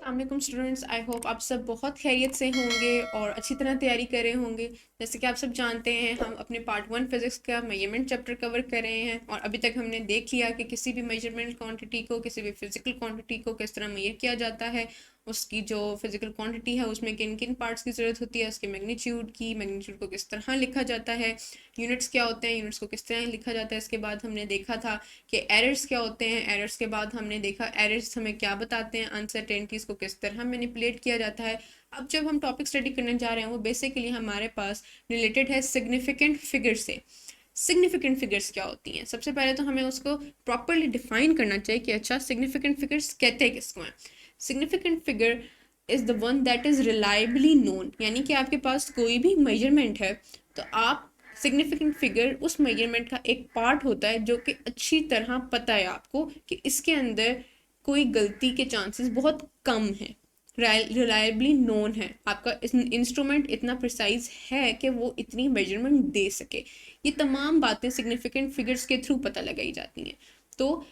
अस्सलाम students, I hope आप सब बहुत खैरियत से होंगे और अच्छी तरह तैयारी कर रहे होंगे। जैसे कि आप सब जानते हैं, हम अपने पार्ट 1 फिज़िक्स का मेजरमेंट चैप्टर कवर कर रहे हैं और अभी तक हमने देख लिया कि किसी भी मेजरमेंट क्वांटिटी को, किसी भी फिजिकल क्वांटिटी को किस तरह मेजर किया जाता है। उसकी जो फिजिकल क्वांटिटी है उसमें किन किन पार्ट्स की ज़रूरत होती है, उसके मैग्नीट्यूड को किस तरह लिखा जाता है, यूनिट्स क्या होते हैं, यूनिट्स को किस तरह लिखा जाता है। इसके बाद हमने देखा था कि एरर्स क्या होते हैं। एरर्स के बाद हमने देखा एरर्स हमें क्या बताते हैं, अनसर्टेनिटीज़ को किस तरह मैनिपुलेट किया जाता है। अब जब हम टॉपिक स्टडी करने जा रहे हैं वो बेसिकली हमारे पास रिलेटेड है सिग्निफिकेंट फिगर से। सिग्निफिकेंट फिगर्स क्या होती हैं, सबसे पहले तो हमें उसको प्रॉपरली डिफाइन करना चाहिए कि अच्छा सिग्निफिकेंट फिगर्स कहते हैं किसको हैं। Significant figure is the one that is reliably known, यानी कि आपके पास कोई भी मेजरमेंट है तो आप सिग्निफिकेंट फिगर उस मेजरमेंट का एक पार्ट होता है जो कि अच्छी तरह पता है आपको कि इसके अंदर कोई गलती के चांसेस बहुत कम हैं, रिलायबली नोन है। आपका इंस्ट्रूमेंट इतना प्रिसाइज है कि वो इतनी मेजरमेंट दे सके। ये तमाम बातें सिग्निफिकेंट फिगर्स के थ्रू पता लगाई जाती हैं। तो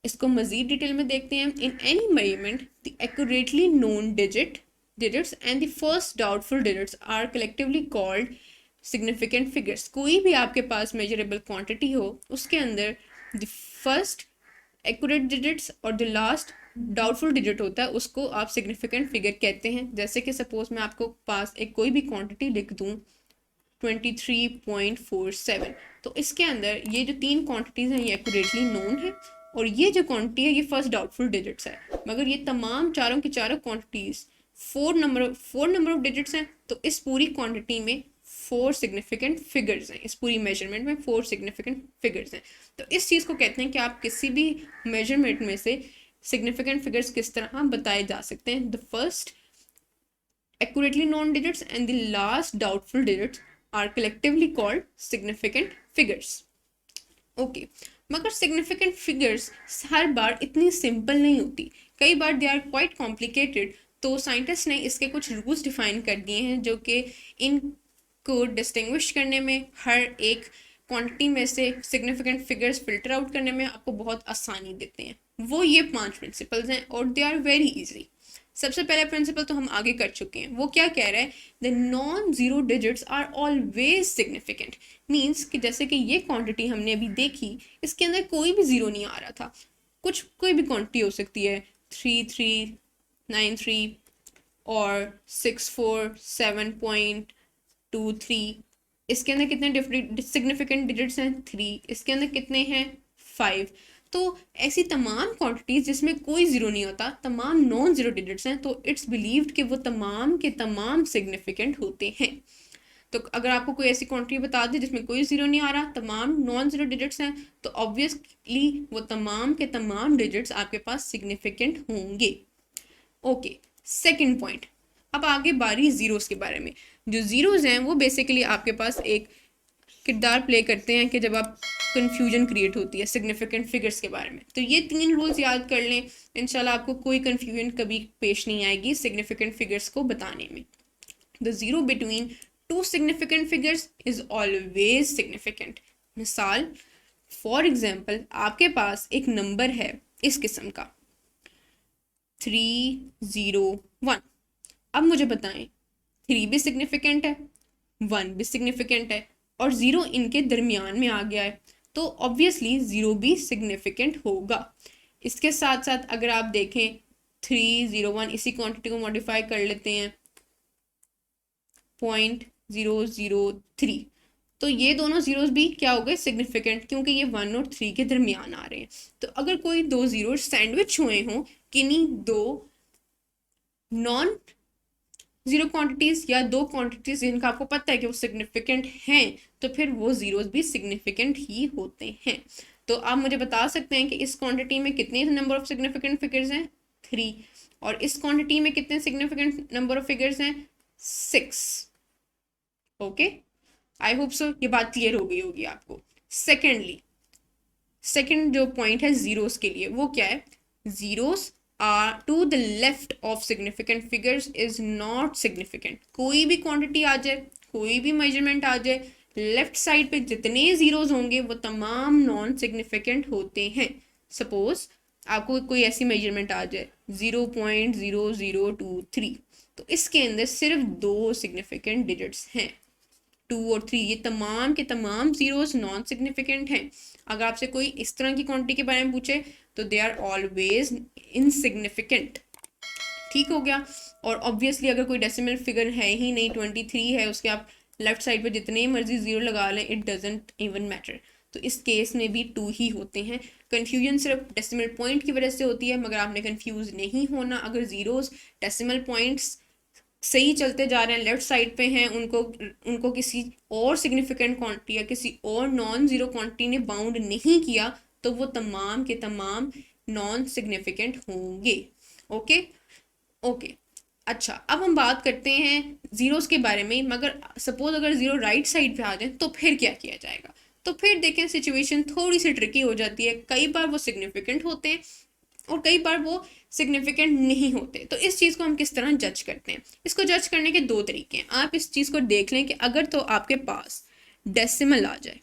इसको मज़ीद डिटेल में देखते हैं। In any measurement the accurately known digits and the first doubtful digits are collectively called significant figures. कोई भी आपके पास मेजरेबल क्वांटिटी हो उसके अंदर द फर्स्ट एक्यूरेट डिजिट्स और द लास्ट डाउटफुल डिजिट होता है, उसको आप सिग्निफिकेंट फिगर कहते हैं। जैसे कि सपोज मैं आपको पास एक कोई भी क्वांटिटी लिख दूँ 23.47, तो इसके अंदर ये जो 3 क्वांटिटीज़ हैं ये एक्यूरेटली नोन है और ये जो क्वांटिटी है ये फर्स्ट डाउटफुल डिजिट्स है। मगर ये तमाम चारों की चारों क्वांटिटीज़ 4 नंबर ऑफ डिजिट्स हैं, तो इस पूरी क्वांटिटी में 4 सिग्निफिकेंट फिगर्स हैं। इस पूरी मेजरमेंट में 4 सिग्निफिकेंट फिगर्स हैं। तो इस चीज़ को कहते हैं कि आप किसी भी मेजरमेंट में से सिग्निफिकेंट फिगर्स किस तरह बताए जा सकते हैं। The first accurately known digits and the last doubtful digits are collectively called significant figures. Okay, मगर significant figures हर बार इतनी सिंपल नहीं होती, कई बार दे आर क्वाइट कॉम्प्लिकेटेड। तो साइंटिस्ट ने इसके कुछ रूल्स डिफाइन कर दिए हैं जो कि इनको डिस्टिंग्विश करने में, हर एक क्वांटिटी में से सिग्निफिकेंट फिगर्स फिल्टर आउट करने में आपको बहुत आसानी देते हैं। वो ये 5 प्रिंसिपल्स हैं और दे आर वेरी इजी। सबसे पहला प्रिंसिपल तो हम आगे कर चुके हैं। वो क्या कह रहा है, the non zero digits are always significant. Means कि जैसे कि ये क्वांटिटी हमने अभी देखी, इसके अंदर कोई भी जीरो नहीं आ रहा था। कोई भी क्वांटिटी हो सकती है, 3393 और 647.23। इसके अंदर कितने डिफरेंट सिग्निफिकेंट डिजिट्स हैं, 3। इसके अंदर कितने हैं, 5। तो ऐसी तमाम क्वांटिटीज जिसमें कोई जीरो नहीं होता, तमाम नॉन जीरो डिजिट्स हैं, तो इट्स बिलीव्ड कि वो तमाम के तमाम सिग्निफिकेंट होते हैं। तो अगर आपको कोई ऐसी क्वांटिटी बता दे जिसमें कोई जीरो नहीं आ रहा, तमाम नॉन जीरो डिजिट्स हैं, तो ऑब्वियसली वो तमाम के तमाम डिजिट्स आपके पास सिग्निफिकेंट होंगे। Okay, second point. अब आगे बारी जीरोस के बारे में। जो जीरोस हैं वो बेसिकली आपके पास एक किरदार प्ले करते हैं कि जब आप कन्फ्यूजन क्रिएट होती है सिग्निफिकेंट फिगर्स के बारे में। तो ये 3 रूल्स याद कर लें, इंशाल्लाह आपको कोई कन्फ्यूजन कभी पेश नहीं आएगी सिग्निफिकेंट फिगर्स को बताने में। The zero between 2 significant figures is always significant. मिसाल, फॉर एग्जाम्पल, आपके पास एक नंबर है इस किस्म का 301। अब मुझे बताएं, 3 भी सिग्निफिकेंट है, 1 भी सिग्निफिकेंट है और 0 इनके दरमियान में आ गया है, तो ऑब्वियसली 0 भी सिग्निफिकेंट होगा। इसके साथ साथ अगर आप देखें 301, इसी क्वांटिटी को मॉडिफाई कर लेते हैं 0.003, तो ये दोनों जीरोस भी क्या हो गए, सिग्निफिकेंट, क्योंकि ये 1 और 3 के दरमियान आ रहे हैं। तो अगर कोई 2 जीरो सैंडविच हुए हों किन्हीं 2 नॉन जीरो क्वांटिटीज या 2 क्वांटिटीज जिनका आपको पता है कि वो सिग्निफिकेंट हैं, तो फिर वो जीरोस भी सिग्निफिकेंट ही होते हैं। तो आप मुझे बता सकते हैं कि इस क्वांटिटी में कितने नंबर ऑफ सिग्निफिकेंट फिगर्स हैं, 3, और इस क्वांटिटी में कितने सिग्निफिकेंट नंबर ऑफ फिगर्स हैं, 6। ओके, आई होप सो ये बात क्लियर हो गई होगी आपको। सेकेंड जो पॉइंट है जीरोस के लिए, वो क्या है, zeros are to the left of significant figures is not significant। कोई भी क्वांटिटी आ जाए, कोई भी मेजरमेंट आ जाए, लेफ्ट साइड पे जितने जीरोस होंगे वो तमाम नॉन सिग्निफिकेंट होते हैं। सपोज आपको कोई ऐसी मेजरमेंट आ जाए 0.0023। तो इसके अंदर सिर्फ 2 सिग्निफिकेंट डिजिट्स हैं, 2 और 3। ये तमाम के तमाम जीरोस नॉन सिग्निफिकेंट हैं। अगर आपसे कोई इस तरह की क्वांटिटी के बारे में पूछे तो दे आर ऑलवेज इनसिग्निफिकेंट। ठीक हो गया। और ऑब्वियसली अगर कोई डेसिमल फिगर है ही नहीं, 23 है, उसके आप लेफ्ट साइड पे जितने मर्जी जीरो लगा लें, इट डजेंट इवन मैटर। तो इस केस में भी 2 ही होते हैं। कन्फ्यूजन सिर्फ डेसिमल पॉइंट की वजह से होती है, मगर आपने कन्फ्यूज नहीं होना। अगर जीरोस डेसिमल पॉइंट्स सही चलते जा रहे हैं, लेफ्ट साइड पे हैं, उनको किसी और सिग्निफिकेंट क्वांटिटी या किसी और नॉन जीरो क्वांटिटी ने बाउंड नहीं किया, तो वो तमाम के तमाम नॉन सिग्निफिकेंट होंगे। Okay okay. अच्छा, अब हम बात करते हैं जीरोस के बारे में। मगर सपोज अगर जीरो राइट साइड पे आ जाए तो फिर क्या किया जाएगा? तो फिर देखें, सिचुएशन थोड़ी सी ट्रिकी हो जाती है। कई बार वो सिग्निफिकेंट होते हैं और कई बार वो सिग्निफिकेंट नहीं होते। तो इस चीज़ को हम किस तरह जज करते हैं? इसको जज करने के 2 तरीके हैं। आप इस चीज़ को देख लें कि अगर तो आपके पास डेसिमल आ जाए,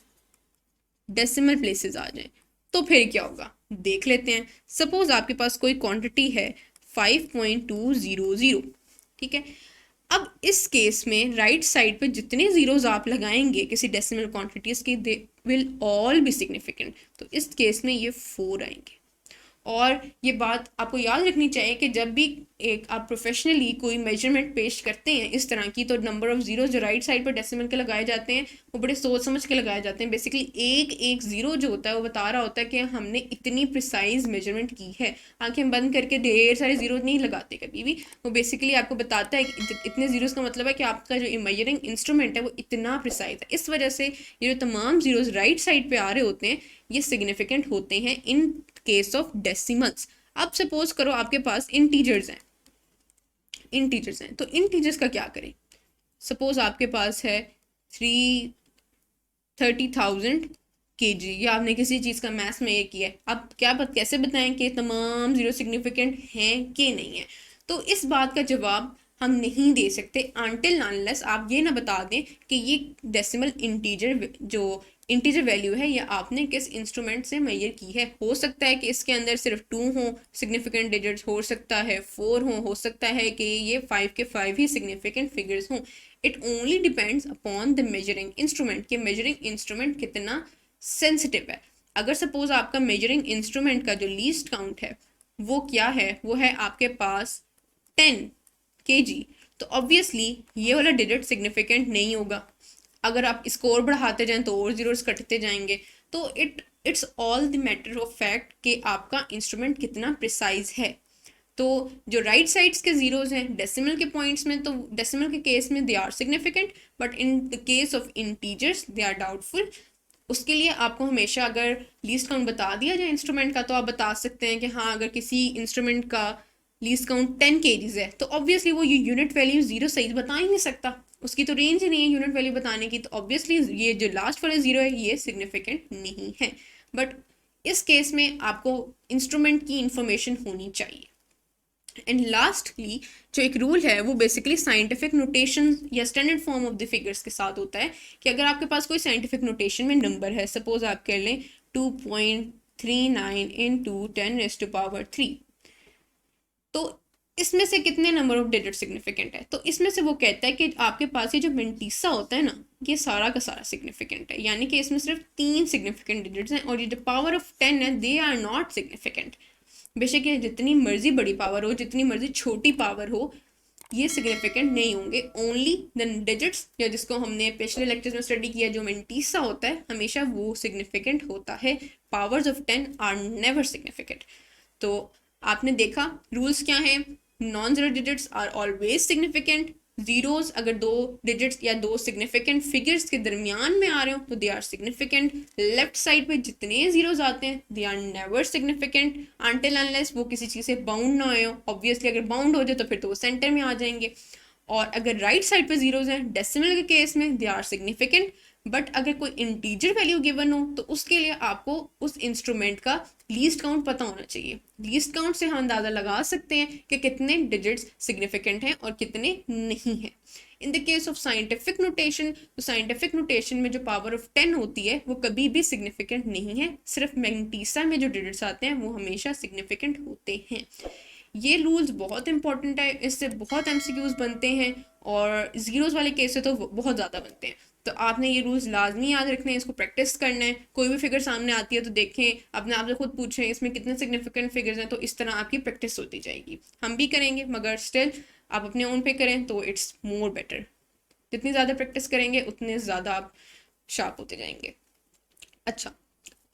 डेसिमल प्लेसेस आ जाए, तो फिर क्या होगा देख लेते हैं। सपोज आपके पास कोई क्वांटिटी है 5.200, ठीक है। अब इस केस में राइट साइड पे जितने जीरोस आप लगाएंगे किसी डेसिमल क्वांटिटीज के, they will all be significant. तो इस केस में ये 4 आएंगे। और ये बात आपको याद रखनी चाहिए कि जब भी एक आप प्रोफेशनली कोई मेजरमेंट पेश करते हैं इस तरह की, तो नंबर ऑफ जीरो जो राइट साइड पर डेसिमल के लगाए जाते हैं वो बड़े सोच समझ के लगाए जाते हैं। बेसिकली एक एक जीरो जो होता है वो बता रहा होता है कि हमने इतनी प्रिसाइज मेजरमेंट की है। आंखें बंद करके ढेर सारे जीरो नहीं लगाते कभी भी। वो बेसिकली आपको बताता है कि इतने जीरोस का मतलब है कि आपका जो मेजरिंग इंस्ट्रूमेंट है वो इतना प्रिसाइज है। इस वजह से ये जो तमाम जीरोस राइट साइड पे आ रहे होते हैं ये सिग्निफिकेंट होते हैं इन केस ऑफ डेसिमल्स। अब सपोज करो आपके पास इंटीजर्स हैं, इंटीजर्स हैं, तो इंटीजर्स का क्या करें? सपोज आपके पास है 30,000 kg, या आपने किसी चीज़ का मैथ्स में ये किया है। अब क्या कैसे बताएं कि तमाम जीरो सिग्निफिकेंट हैं कि नहीं है? तो इस बात का जवाब हम नहीं दे सकते अनटिल अनलेस आप ये ना बता दें कि ये डेसिमल इंटीजर जो इंटीजर वैल्यू है या आपने किस इंस्ट्रूमेंट से मेजर की है। हो सकता है कि इसके अंदर सिर्फ 2 हो सिग्निफिकेंट डिजिट्स, हो सकता है 4 हो सकता है कि ये 5 के 5 ही सिग्निफिकेंट फिगर्स हों। It only depends upon the measuring instrument कि मेजरिंग इंस्ट्रूमेंट कितना सेंसिटिव है। अगर सपोज आपका मेजरिंग इंस्ट्रूमेंट का जो लीस्ट काउंट है वो क्या है, वो है आपके पास 10 kg, तो ऑब्वियसली ये वाला डिजिट सिग्निफिकेंट नहीं होगा। अगर आप स्कोर बढ़ाते जाएं तो और जीरोस कटते जाएंगे। तो it's all the matter of fact कि आपका इंस्ट्रूमेंट कितना प्रिसाइज है। तो जो राइट साइड्स के जीरोस हैं डेसिमल के पॉइंट्स में, तो डेसिमल के केस में they are significant, but in the case of integers they are doubtful. उसके लिए आपको हमेशा अगर लीस्ट काउंट बता दिया जाए इंस्ट्रूमेंट का, तो आप बता सकते हैं कि हाँ अगर किसी इंस्ट्रूमेंट का लीस्ट काउंट 10 kgs है तो ऑब्वियसली वो ये यूनिट वैल्यू जीरो सही बता ही नहीं सकता, उसकी तो रेंज ही नहीं है यूनिट वैल्यू बताने की। तो ऑब्वियसली ये जो लास्ट वाला जीरो है ये सिग्निफिकेंट नहीं है। बट इस केस में आपको इंस्ट्रूमेंट की इंफॉर्मेशन होनी चाहिए। एंड लास्टली जो एक रूल है वो बेसिकली साइंटिफिक नोटेशन या standard form of the figures के साथ होता है कि अगर आपके पास कोई साइंटिफिक नोटेशन में नंबर है, सपोज आप कर लें 2.39 इंटू 10⁻³ तो इसमें से कितने नंबर ऑफ डिजिट सिग्निफिकेंट है? तो इसमें से वो कहता है कि आपके पास ये जो मेंटीसा होता है ना, ये सारा का सारा सिग्निफिकेंट है, यानी कि इसमें सिर्फ 3 सिग्निफिकेंट डिजिट्स हैं। और ये जो पावर ऑफ 10 है दे आर नॉट सिग्निफिकेंट। बेशक ये जितनी मर्जी बड़ी पावर हो, जितनी मर्जी छोटी पावर हो, ये सिग्निफिकेंट नहीं होंगे। ओनली द डिजिट्स या जिसको हमने पिछले लेक्चर्स में स्टडी किया जो मेंटीसा होता है हमेशा वो सिग्निफिकेंट होता है। Powers of 10 are never significant. तो आपने देखा रूल्स क्या हैं। Non zero digits are always significant. Zeros अगर 2 डिजिट्स या 2 सिग्निफिकेंट फिगर्स के दरमियान में आ रहे हो तो they are significant. Left side पे जितने जीरोस आते हैं they are never significant until unless वो किसी चीज़ से बाउंड ना हो। ऑब्वियसली अगर बाउंड हो जाए तो फिर तो वो सेंटर में आ जाएंगे। और अगर राइट साइड पे जीरोस हैं डेसिमल के केस में दे आर सिग्निफिकेंट। बट अगर कोई इंटीजर वैल्यू गिवन हो तो उसके लिए आपको उस इंस्ट्रूमेंट का लीस्ट काउंट पता होना चाहिए। लीस्ट काउंट से हम अंदाज़ा लगा सकते हैं कि कितने डिजिट्स सिग्निफिकेंट हैं और कितने नहीं हैं। इन the case of scientific notation, तो साइंटिफिक नोटेशन में जो पावर ऑफ 10 होती है वो कभी भी सिग्निफिकेंट नहीं है। सिर्फ मेंटीसा में जो डिजिट्स आते हैं वो हमेशा सिग्निफिकेंट होते हैं। ये रूल्स बहुत इंपॉर्टेंट है, इससे बहुत एमसीक्यूज बनते हैं और जीरोस वाले केस से तो बहुत ज़्यादा बनते हैं। तो आपने ये रूल्स लाजमी याद रखने हैं, इसको प्रैक्टिस करना है। कोई भी फिगर सामने आती है तो देखें, अपने आप से खुद पूछें इसमें कितने सिग्निफिकेंट फिगर्स हैं, तो इस तरह आपकी प्रैक्टिस होती जाएगी। हम भी करेंगे, मगर स्टिल आप अपने ओन पे करें तो इट्स मोर बेटर। जितनी ज़्यादा प्रैक्टिस करेंगे उतने ज़्यादा आप शार्प होते जाएंगे। अच्छा,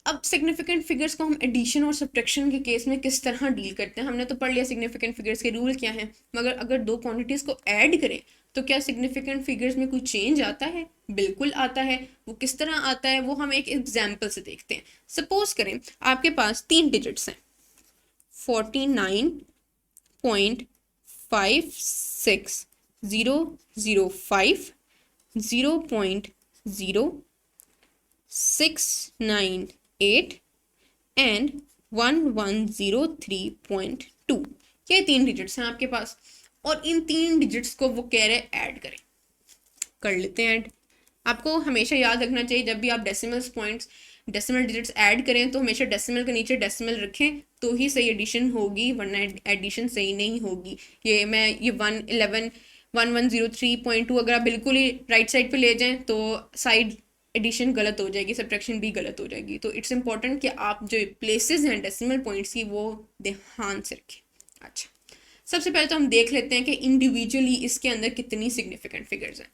अब सिग्निफिकेंट फिगर्स को हम एडिशन और सब्ट्रैक्शन के केस में किस तरह डील करते हैं। हमने तो पढ़ लिया सिग्निफिकेंट फिगर्स के रूल क्या हैं, मगर अगर दो क्वांटिटीज को ऐड करें तो क्या सिग्निफिकेंट फिगर्स में कोई चेंज आता है? बिल्कुल आता है। वो किस तरह आता है वो हम एक एग्जाम्पल से देखते हैं। सपोज करें आपके पास 3 डिजिट्स हैं, 49.56005, 0.0698 एंड 1103.2। ये 3 डिजिट्स हैं आपके पास और इन 3 डिजिट्स को वो कह रहे ऐड करें। कर लेते हैं ऐड। आपको हमेशा याद रखना चाहिए जब भी आप decimals points decimal digits add करें तो हमेशा डेसिमल के नीचे डेसिमल रखें तो ही सही एडिशन होगी, वरना एडिशन सही नहीं होगी। ये 1103.2 अगर आप बिल्कुल ही राइट साइड पे ले जाएं तो साइड एडिशन गलत हो जाएगी, सब्ट्रैक्शन भी गलत हो जाएगी। तो इट्स इंपॉर्टेंट कि आप जो प्लेसेस हैं डेसिमल पॉइंट्स की वो ध्यान से रखें। अच्छा, सबसे पहले तो हम देख लेते हैं कि इंडिविजुअली इसके अंदर कितनी सिग्निफिकेंट फिगर्स हैं।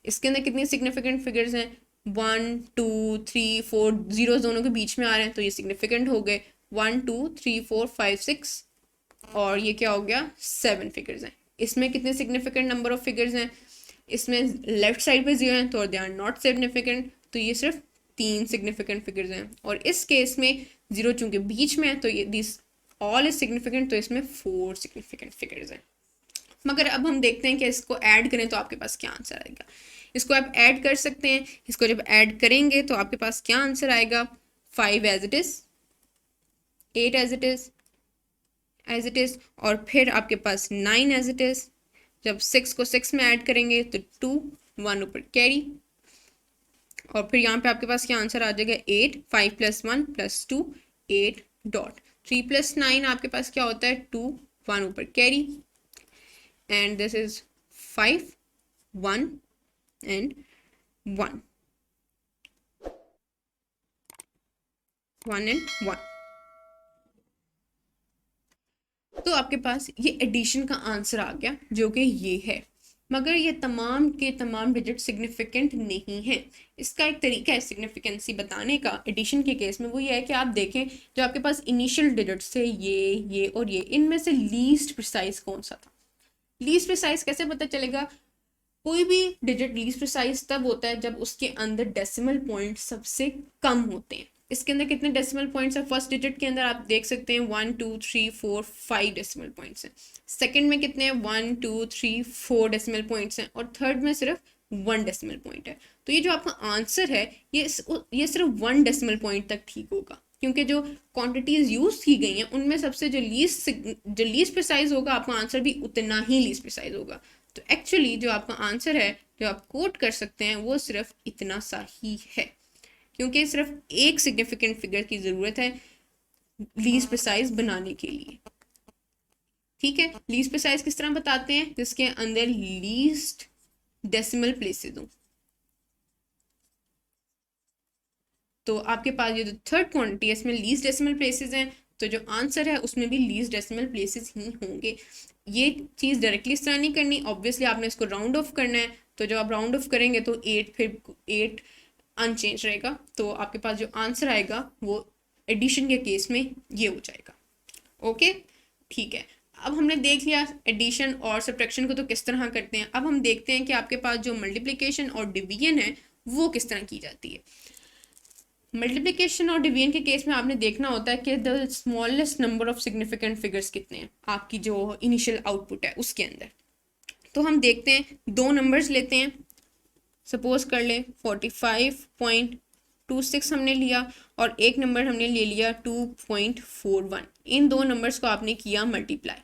इसके अंदर कितनी सिग्निफिकेंट फिगर्स हैं? 1 2 3 4, जीरो दोनों के बीच में आ रहे हैं तो ये सिग्निफिकेंट हो गए। 1 2 3 4 5 6 और ये क्या हो गया? 7 फिगर्स हैं। इसमें कितने सिग्निफिकेंट नंबर ऑफ फिगर्स हैं? इसमें लेफ्ट साइड पे 0 हैं तो दे आर नॉट सिग्निफिकेंट, तो ये सिर्फ 3 सिग्निफिकेंट फिगर्स हैं। और इस केस में 0 चूंकि बीच में है तो ये दिस ऑल इज सिग्निफिकेंट, तो इसमें 4 सिग्निफिकेंट फिगर्स हैं। मगर अब हम देखते हैं कि इसको ऐड करें तो आपके पास क्या आंसर आएगा। इसको आप ऐड कर सकते हैं। इसको जब ऐड करेंगे तो आपके पास क्या आंसर आएगा? 5 as it is, 8 as it is और फिर आपके पास 9 एज इट इज। जब 6 को 6 में ऐड करेंगे तो 2, 1 ऊपर कैरी और फिर यहाँ पे आपके पास क्या आंसर आ जाएगा? 8, 5 + 1 + 2, 8 डॉट। 3 + 9 आपके पास क्या होता है? 2, 1 ऊपर carry and this is 5, 1 and 1, 1 and 1। तो आपके पास ये एडिशन का आंसर आ गया जो कि ये है। मगर ये तमाम के तमाम डिजिट सिग्निफिकेंट नहीं है। इसका एक तरीका है सिग्निफिकेंसी बताने का एडिशन के केस में, वो ये है कि आप देखें जो आपके पास इनिशियल डिजिट्स थे ये और ये, इनमें से लीस्ट प्रिसाइज कौन सा था? लीस्ट प्रिसाइज कैसे पता चलेगा? कोई भी डिजिट लीस्ट प्रिसाइज तब होता है जब उसके अंदर डेसिमल पॉइंट सबसे कम होते हैं। इसके अंदर कितने डेसिमल पॉइंट्स हैं? फर्स्ट डिजिट के अंदर आप देख सकते हैं 1 2 3 4 5 डेसिमल पॉइंट्स हैं। सेकंड में कितने हैं? 1 2 3 4 डेसिमल पॉइंट्स हैं और थर्ड में सिर्फ 1 डेसिमल पॉइंट है। तो ये जो आपका आंसर है ये सिर्फ 1 डेसिमल पॉइंट तक ठीक होगा, क्योंकि जो क्वांटिटीज यूज की गई हैं उनमें सबसे जो लीस्ट प्रिसाइज होगा आपका आंसर भी उतना ही लीस्ट प्रिसाइज होगा। तो एक्चुअली जो आपका आंसर है जो आप कोट कर सकते हैं वो सिर्फ इतना सा ही है, क्योंकि सिर्फ एक सिग्निफिकेंट फिगर की जरूरत है लीस्ट प्रिसाइज बनाने के लिए। ठीक है, लीस्ट प्रिसाइज किस तरह बताते हैं? जिसके अंदर लीस्ट डेसिमल प्लेसेस हो। तो आपके पास ये जो थर्ड क्वांटिटी है इसमें लीस्ट डेसिमल प्लेसेस हैं, तो जो आंसर है उसमें भी लीस्ट डेसिमल प्लेसेस ही होंगे। ये चीज़ डायरेक्टली इस तरह नहीं करनी, ऑब्वियसली आपने इसको राउंड ऑफ करना है। तो जब आप राउंड ऑफ करेंगे तो 8 फिर 8 अनचेंज रहेगा, तो आपके पास जो आंसर आएगा वो एडिशन के केस में ये हो जाएगा। ओके, ठीक है। अब हमने देख लिया एडिशन और सब्ट्रैक्शन को तो किस तरह करते हैं। अब हम देखते हैं कि आपके पास जो मल्टीप्लिकेशन और डिवीजन है वो किस तरह की जाती है। मल्टीप्लिकेशन और डिवीजन के केस में आपने देखना होता है कि the smallest number of significant figures कितने हैं आपकी जो इनिशियल आउटपुट है उसके अंदर। तो हम देखते हैं, दो नंबर्स लेते हैं। सपोज कर लें 45.26 हमने लिया और एक नंबर हमने ले लिया 2.41। इन दो नंबर्स को आपने किया मल्टीप्लाई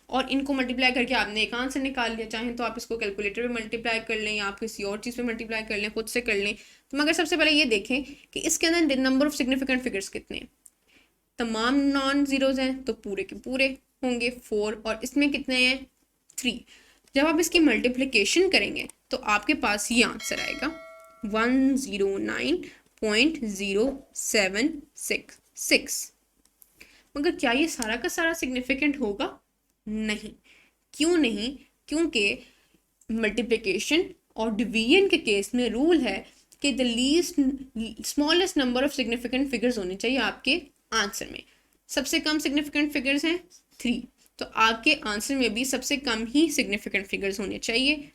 और इनको मल्टीप्लाई करके आपने एक आंसर निकाल लिया। चाहें तो आप इसको कैलकुलेटर पे मल्टीप्लाई कर लें या आप किसी और चीज़ पे मल्टीप्लाई कर लें, खुद से कर लें। तो मगर सबसे पहले ये देखें कि इसके अंदर नंबर ऑफ सिग्निफिकेंट फिगर्स कितने हैं। तमाम नॉन जीरोज हैं तो पूरे के पूरे होंगे 4 और इसमें कितने हैं 3। जब आप इसकी मल्टीप्लिकेशन करेंगे तो आपके पास ये आंसर आएगा 109.0766। मगर क्या ये सारा का सारा सिग्निफिकेंट होगा? नहीं। क्यों नहीं? क्योंकि मल्टीप्लिकेशन और डिवीजन के केस में रूल है कि the least smallest number of significant figures होने चाहिए आपके आंसर में। सबसे कम सिग्निफिकेंट फिगर्स हैं 3, तो आपके आंसर में भी सबसे कम ही सिग्निफिकेंट फिगर्स होने चाहिए।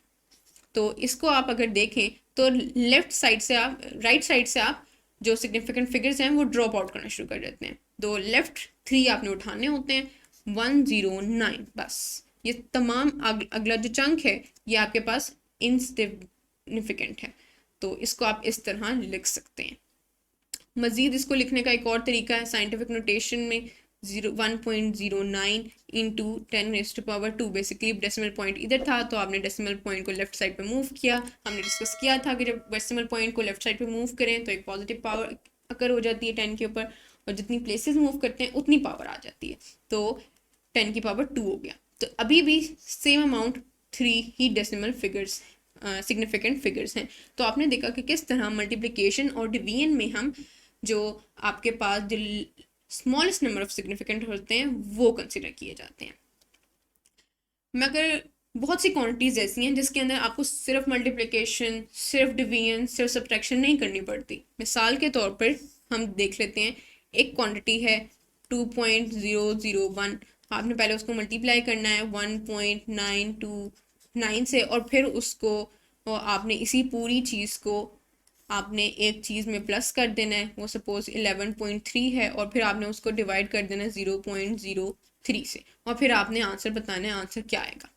तो इसको आप अगर देखें तो लेफ्ट साइड से आप राइट साइड से आप जो सिग्निफिकेंट फिगर्स हैं वो ड्रॉप आउट करना शुरू कर देते हैं। तो लेफ्ट 3 आपने उठाने होते हैं, 109 बस। ये तमाम अगला जो चंक है ये आपके पास इनसिग्निफिकेंट है, तो इसको आप इस तरह लिख सकते हैं। मज़ीद इसको लिखने का एक और तरीका है साइंटिफिक नोटेशन में 1.09 इंटू 10⁻²। बेसिकली डेसिमल पॉइंट इधर था तो आपने डेसिमल पॉइंट को लेफ्ट साइड पे मूव किया। हमने डिस्कस किया था कि जब डेसिमल पॉइंट को लेफ्ट साइड पे मूव करें तो एक पॉजिटिव पावर अकर हो जाती है 10 के ऊपर, और जितनी प्लेसेस मूव करते हैं उतनी पावर आ जाती है, तो 10 की पावर 2 हो गया। तो अभी भी सेम अमाउंट 3 ही डेसिमल फिगर्स सिग्निफिकेंट फिगर्स हैं। तो आपने देखा कि किस तरह मल्टीप्लिकेशन और डिवीजन में हम जो आपके पास जो स्मॉलेस्ट नंबर ऑफ सिग्निफिकेंट होते हैं वो कंसिडर किए जाते हैं। मगर बहुत सी क्वांटिटीज़ ऐसी हैं जिसके अंदर आपको सिर्फ मल्टीप्लिकेशन, सिर्फ डिवीजन, सिर्फ सब्ट्रैक्शन नहीं करनी पड़ती। मिसाल के तौर पर हम देख लेते हैं, एक क्वांटिटी है 2.001। आपने पहले उसको मल्टीप्लाई करना है 1.929 से, और फिर उसको आपने इसी पूरी चीज़ को आपने एक चीज़ में प्लस कर देना है, वो सपोज 11.3 है, और फिर आपने उसको डिवाइड कर देना है 0.03 से, और फिर आपने आंसर बताना है आंसर क्या आएगा।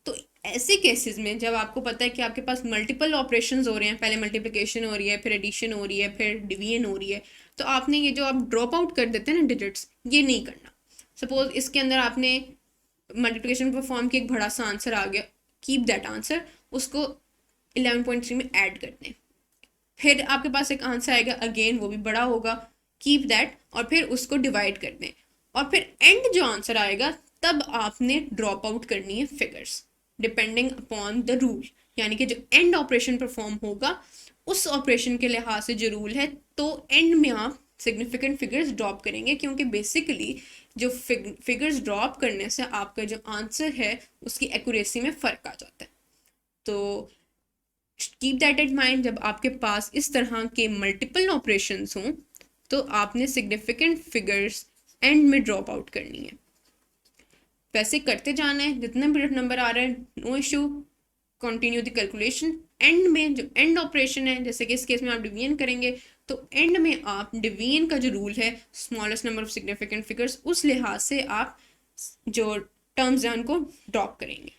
तो ऐसे केसेस में जब आपको पता है कि आपके पास मल्टीपल ऑपरेशंस हो रहे हैं, पहले मल्टीप्लिकेशन हो रही है, फिर एडिशन हो रही है, फिर डिवीजन हो रही है, तो आपने ये जो आप ड्रॉप आउट कर देते हैं ना डिजिट्स, ये नहीं करना। सपोज इसके अंदर आपने मल्टीप्लिकेशन परफॉर्म किया, एक बड़ा सा आंसर आ गया, कीप दैट आंसर, उसको 11.3 में ऐड कर दें। फिर आपके पास एक आंसर आएगा अगेन, वो भी बड़ा होगा, कीप दैट, और फिर उसको डिवाइड कर दें, और फिर एंड जो आंसर आएगा तब आपने ड्रॉप आउट करनी है figures depending upon the rule. यानी कि जो एंड ऑपरेशन परफॉर्म होगा उस ऑपरेशन के लिहाज से जो रूल है, तो एंड में आप सिग्निफिकेंट फिगर्स ड्रॉप करेंगे, क्योंकि बेसिकली जो फिगर्स ड्रॉप करने से आपका जो आंसर है उसकी एक्यूरेसी में फ़र्क आ जाता है। तो कीप दैट इन माइंड, जब आपके पास इस तरह के मल्टीपल ऑपरेशंस हों तो आपने सिग्निफिकेंट फिगर्स एंड में ड्रॉप आउट करनी है। वैसे करते जाना है, जितना भी नंबर आ रहा है no issue, continue the calculation. End में जो एंड ऑपरेशन है, जैसे कि इस केस में आप डिवीजन करेंगे, तो एंड में आप डिवीजन का जो रूल है smallest number of significant figures, उस लिहाज से आप जो टर्म्स हैं उनको ड्रॉप करेंगे।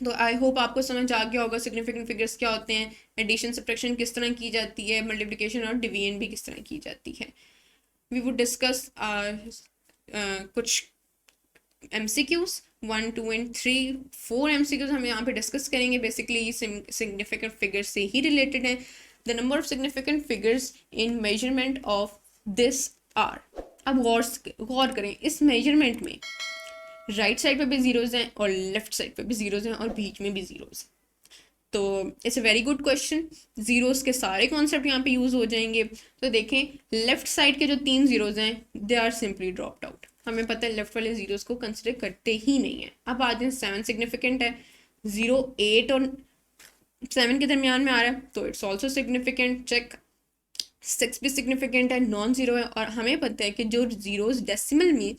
तो आई होप आपको समझ आ गया होगा सिग्निफिकेंट फिगर्स क्या होते हैं, एडिशन सब्ट्रैक्शन किस तरह की जाती है, मल्टीप्लिकेशन और डिवीजन भी किस तरह की जाती है। वी वुड डिस्कस कुछ MCQs 1, 2 and 3, 4 MCQs हम यहाँ पे डिस्कस करेंगे। बेसिकली सिग्निफिकेंट फिगर्स से ही रिलेटेड है। The number of significant figures in measurement of this are. अब गौर करें, इस मेजरमेंट में राइट साइड पे भी जीरोज हैं और लेफ्ट साइड पे भी जीरोज हैं और बीच में भी जीरोज। तो it's a very good question. Zeros के सारे कॉन्सेप्ट यहाँ पे यूज़ हो जाएंगे। तो देखें, लेफ्ट साइड के जो 3 जीरोज हैं they are simply dropped out. हमें पता है लेफ्ट वाले जीरोस को कंसिडर करते ही नहीं है। अब आ जाए 7 सिग्निफिकेंट है, 0, 8 और 7 के दरमियान में आ रहा है तो इट्स ऑल्सो सिग्निफिकेंट, चेक। 6 भी सिग्निफिकेंट है, नॉन ज़ीरो है, और हमें पता है कि जो जीरोज डेसिमल में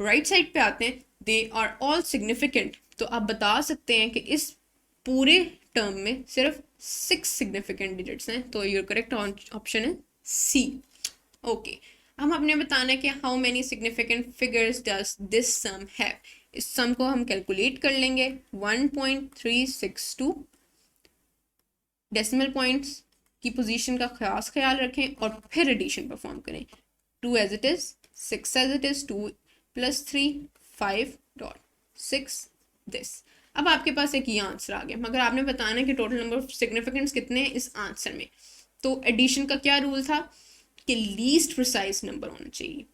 राइट साइड पे आते हैं दे आर ऑल सिग्निफिकेंट। तो आप बता सकते हैं कि इस पूरे टर्म में सिर्फ 6 सिग्निफिकेंट डिजिट्स हैं, तो योर करेक्ट ऑप्शन है सी। ओके, हम अपने बताना है कि how many significant figures does this sum have. इस सम को हम कैलकुलेट कर लेंगे। 1.362 डेसिमल पॉइंट्स की पोजीशन का खास ख्याल रखें और फिर एडिशन परफॉर्म करें। 2 as it is, 6 as it is, 2 + 3 5.6 this. अब आपके पास एक ये आंसर आ गया, मगर आपने बताना है कि टोटल नंबर ऑफ सिग्निफिकेंट्स कितने हैं इस आंसर में। तो एडिशन का क्या रूल था कि लीस्ट प्रिसाइज नंबर होना चाहिए।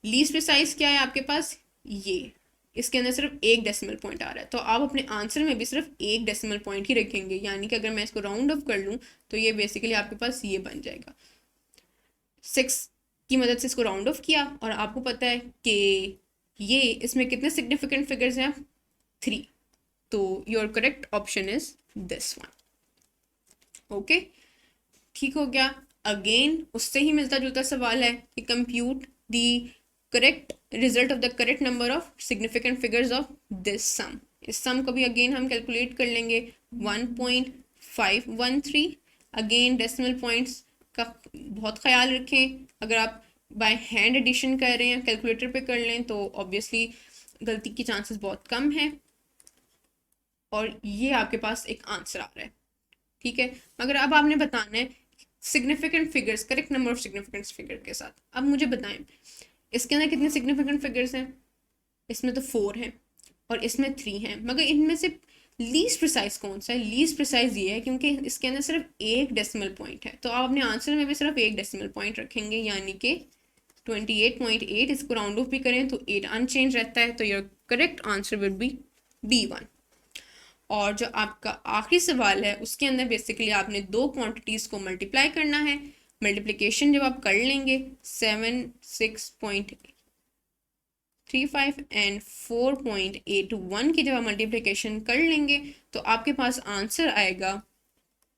लीस्ट प्रिसाइज क्या है आपके पास, ये इसके अंदर सिर्फ एक डेसिमल पॉइंट आ रहा है, तो आप अपने आंसर में भी सिर्फ एक डेसिमल पॉइंट ही रखेंगे, यानी कि अगर मैं इसको राउंड ऑफ कर लूँ तो ये बेसिकली आपके पास ये बन जाएगा। 6 की मदद से इसको राउंड ऑफ किया और आपको पता है कि ये इसमें कितने सिग्निफिकेंट फिगर्स हैं, 3, तो your correct option is this one. Okay, ठीक हो गया। अगेन उससे ही मिलता जुलता सवाल है कि compute the correct result of the correct number of significant figures of this sum. इस सम को भी अगेन हम कैलकुलेट कर लेंगे 1.513। अगेन डेसिमल पॉइंट्स का बहुत ख्याल रखें, अगर आप बाय हैंड एडिशन कर रहे हैं कैलकुलेटर पे कर लें तो ऑब्वियसली गलती की चांसेस बहुत कम है, और ये आपके पास एक आंसर आ रहा है, ठीक है। मगर अब आपने बताना है significant figures, correct number of significant figure के साथ। अब मुझे बताएं इसके अंदर कितने सिग्निफिकेंट फिगर्स हैं। इसमें तो 4 हैं और इसमें 3 हैं, मगर इनमें से लीस्ट प्रिसाइज कौन सा है? लीस्ट प्रिसाइज ये है क्योंकि इसके अंदर सिर्फ एक डेसिमल पॉइंट है, तो आप अपने आंसर में भी सिर्फ एक डेसिमल पॉइंट रखेंगे, यानी कि 28.8। इसको राउंड ऑफ भी करें तो 8 अनचेंज रहता है, तो your correct answer will be B1। और जो आपका आखिरी सवाल है उसके अंदर बेसिकली आपने दो क्वांटिटीज़ को मल्टीप्लाई करना है। मल्टीप्लिकेशन जब आप कर लेंगे 76.35 एंड 4.81 की जब आप मल्टीप्लिकेशन कर लेंगे तो आपके पास आंसर आएगा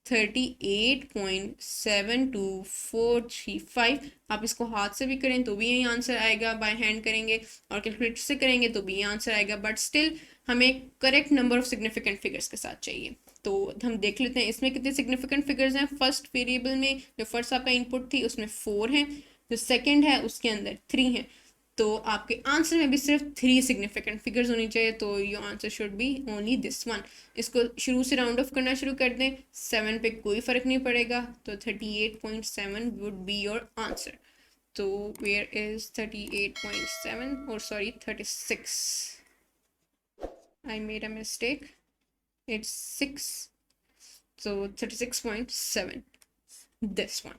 38.72435। आप इसको हाथ से भी करें तो भी यही आंसर आएगा, बाय हैंड करेंगे और कैलकुलेटर से करेंगे तो भी यही आंसर आएगा, बट स्टिल हमें correct number of significant figures के साथ चाहिए। तो हम देख लेते हैं इसमें कितने सिग्निफिकेंट फिगर्स हैं। फर्स्ट वेरिएबल में जो फर्स्ट आपका इनपुट थी उसमें 4 हैं, जो सेकंड है उसके अंदर 3 हैं, तो आपके आंसर में भी सिर्फ 3 सिग्निफिकेंट फिगर्स होनी चाहिए, तो your answer should be only this one. इसको शुरू से राउंड ऑफ करना शुरू कर दें, 7 पे कोई फ़र्क नहीं पड़ेगा, तो 38.7 वुड बी योर आंसर। तो वेयर इज 38.7 और sorry 36, I made a mistake, it's 6, so 36.7 this one।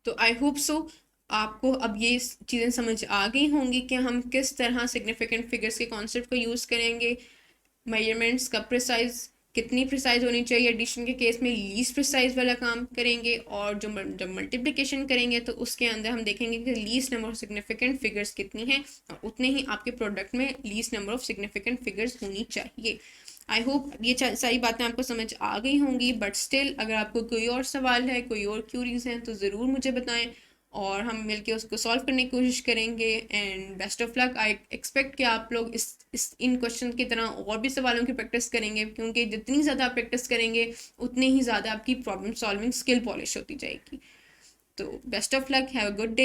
तो आई होप सो आपको अब ये चीज़ें समझ आ गई होंगी कि हम किस तरह सिग्निफिकेंट फिगर्स के कॉन्सेप्ट को यूज़ करेंगे, मेजरमेंट्स का प्रिसाइज कितनी प्रिसाइज होनी चाहिए, एडिशन के केस में लीस्ट प्रिसाइज वाला काम करेंगे, और जब मल्टीप्लिकेशन करेंगे तो उसके अंदर हम देखेंगे कि least number of significant figures कितनी हैं, और उतने ही आपके प्रोडक्ट में least number of significant figures होनी चाहिए। आई होप ये सारी बातें आपको समझ आ गई होंगी, बट स्टिल अगर आपको कोई और सवाल है, कोई और क्यूरीज हैं तो ज़रूर मुझे बताएं और हम मिलके उसको सॉल्व करने की कोशिश करेंगे। And best of luck. I expect कि आप लोग इस इन क्वेश्चन की तरह और भी सवालों की प्रैक्टिस करेंगे, क्योंकि जितनी ज़्यादा आप प्रैक्टिस करेंगे उतनी ही ज़्यादा आपकी प्रॉब्लम सॉल्विंग स्किल पॉलिश होती जाएगी। तो best of luck, have a good day.